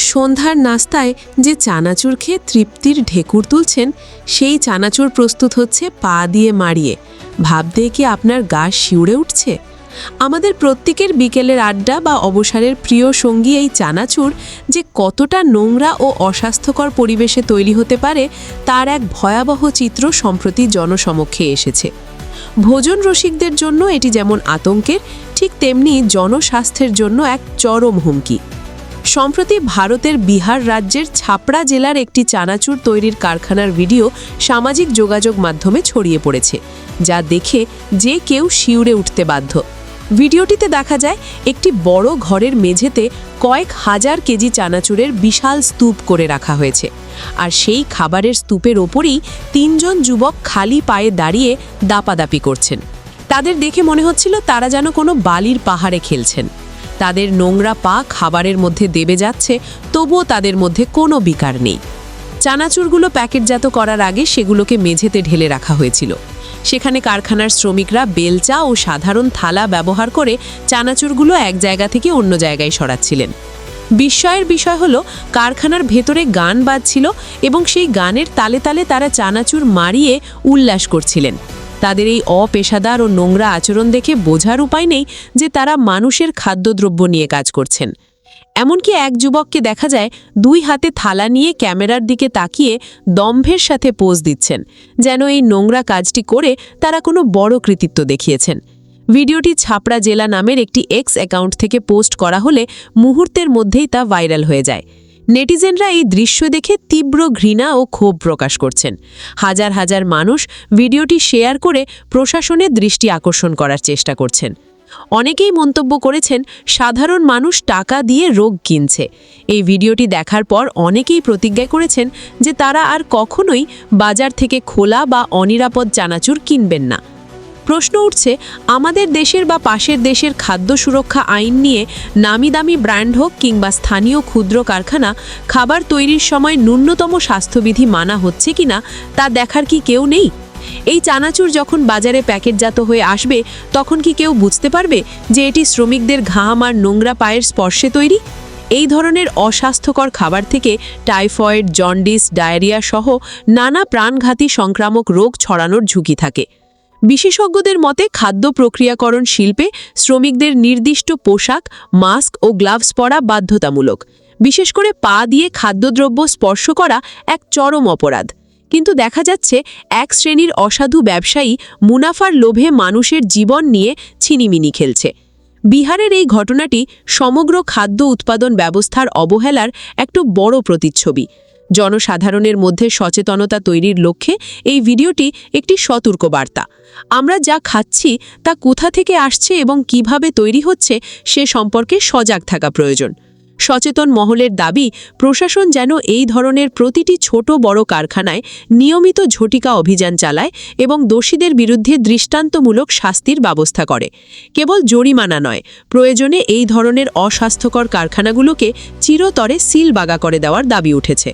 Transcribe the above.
সন্ধ্যার নাস্তায় যে চানাচুর খেয়ে তৃপ্তির ঢেকুর তুলছেন, সেই চানাচুর প্রস্তুত হচ্ছে পা দিয়ে মাড়িয়ে। ভাবতে কি আপনার গা শিউরে উঠছে? আমাদের প্রত্যেকের বিকেলের আড্ডা বা অবসরের প্রিয় সঙ্গী এই চানাচুর যে কতটা নোংরা ও অস্বাস্থ্যকর পরিবেশে তৈরি হতে পারে, তার এক ভয়াবহ চিত্র সম্প্রতি জনসমক্ষে এসেছে। ভোজন রসিকদের জন্য এটি যেমন আতঙ্কের, ঠিক তেমনি জনস্বাস্থ্যের জন্য এক চরম হুমকি। সম্প্রতি ভারতের বিহার রাজ্যের ছাপড়া জেলার একটি চানাচুর তৈরির কারখানার ভিডিও সামাজিক যোগাযোগ মাধ্যমে ছড়িয়ে পড়েছে, যা দেখে যে কেউ শিউরে উঠতে বাধ্য। ভিডিওটিতে দেখা যায় একটি বড় ঘরের মেঝেতে কয়েক হাজার কেজি চানাচুরের বিশাল স্তূপ করে রাখা হয়েছে, আর সেই খাবারের স্তূপের ওপরেই ৩ জন যুবক খালি পায়ে দাঁড়িয়ে দাপাদাপি করছেন। তাদের দেখে মনে হচ্ছিল তারা যেন কোনো বালির পাহাড়ে খেলছেন। তাদের নোংরা পা খাবারের মধ্যে দেবে যাচ্ছে, তবুও তাদের মধ্যে কোনো বিকার নেই। চানাচুরগুলো প্যাকেটজাত করার আগে সেগুলোকে মেঝেতে ঢেলে রাখা হয়েছিল। সেখানে কারখানার শ্রমিকরা বেলচা ও সাধারণ থালা ব্যবহার করে চানাচুরগুলো এক জায়গা থেকে অন্য জায়গায় সরাচ্ছিলেন। বিস্ময়ের বিষয় হলো, কারখানার ভেতরে গান বাজছিল এবং সেই গানের তালে তালে তারা চানাচুর মারিয়ে উল্লাস করছিলেন। তাদের এই অপেশাদার ও নোংরা আচরণ দেখে বোঝার উপায় নেই যে তারা মানুষের খাদ্যদ্রব্য নিয়ে কাজ করছেন। এমনকি এক যুবককে দেখা যায় 2 হাতে থালা নিয়ে ক্যামেরার দিকে তাকিয়ে দম্ভের সাথে পোজ দিচ্ছেন, যেন এই নোংরা কাজটি করে তারা কোনো বড় কৃতিত্ব দেখিয়েছেন। ভিডিওটি ছাপড়া জেলা নামের একটি এক্স অ্যাকাউন্ট থেকে পোস্ট করা হলে মুহূর্তের মধ্যেই তা ভাইরাল হয়ে যায়। নেটিজেনরা এই দৃশ্য দেখে তীব্র ঘৃণা ও ক্ষোভ প্রকাশ করছেন। হাজার হাজার মানুষ ভিডিওটি শেয়ার করে প্রশাসনের দৃষ্টি আকর্ষণ করার চেষ্টা করছেন। অনেকেই মন্তব্য করেছেন, সাধারণ মানুষ টাকা দিয়ে রোগ কিনছে। এই ভিডিওটি দেখার পর অনেকেই প্রতিজ্ঞা করেছেন যে তারা আর কখনোই বাজার থেকে খোলা বা অনিরাপদ চানাচুর কিনবেন না। প্রশ্ন উঠছে, আমাদের দেশের বা পাশের দেশের খাদ্য সুরক্ষা আইন নিয়ে নামি দামি ব্র্যান্ড হোক কিংবা স্থানীয় ক্ষুদ্র কারখানা, খাবার তৈরির সময় ন্যূনতম স্বাস্থ্যবিধি মানা হচ্ছে কিনা তা দেখার কি কেউ নেই? এই চানাচুর যখন বাজারে প্যাকেটজাত হয়ে আসবে, তখন কি কেউ বুঝতে পারবে যে এটি শ্রমিকদের ঘাম আর নোংরা পায়ের স্পর্শে তৈরি? এই ধরনের অস্বাস্থ্যকর খাবার থেকে টাইফয়েড, জন্ডিস, ডায়রিয়া সহ নানা প্রাণঘাতী সংক্রামক রোগ ছড়ানোর ঝুঁকি থাকে। বিশেষজ্ঞদের মতে খাদ্য প্রক্রিয়াকরণ শিল্পে শ্রমিকদের নির্দিষ্ট পোশাক, মাস্ক ও গ্লাভস পরা বাধ্যতামূলক। বিশেষ করে পা দিয়ে খাদ্যদ্রব্য স্পর্শ করা এক চরম অপরাধ। কিন্তু দেখা যাচ্ছে এক শ্রেণীর অসাধু ব্যবসায়ী মুনাফার লোভে মানুষের জীবন নিয়ে ছিনিমিনি খেলছে। বিহারের এই ঘটনাটি সমগ্র খাদ্য উৎপাদন ব্যবস্থার অবহেলার একটা বড় প্রতিচ্ছবি। জনসাধারণের মধ্যে সচেতনতা তৈরির লক্ষ্যে এই ভিডিওটি একটি সতর্ক বার্তা। আমরা যা খাচ্ছি তা কোথা থেকে আসছে এবং কিভাবে তৈরি হচ্ছে সে সম্পর্কে সজাগ থাকা প্রয়োজন। সচেতন মহলের দাবি, প্রশাসন যেন এই ধরনের প্রতিটি ছোট বড় কারখানায় নিয়মিত ঝটিকা অভিযান চালায় এবং দোষীদের বিরুদ্ধে দৃষ্টান্তমূলক শাস্তির ব্যবস্থা করে। কেবল জরিমানা নয়, প্রয়োজনে এই ধরনের অস্বাস্থ্যকর কারখানাগুলোকে চিরতরে সিলবাগা করে দেওয়ার দাবি উঠেছে।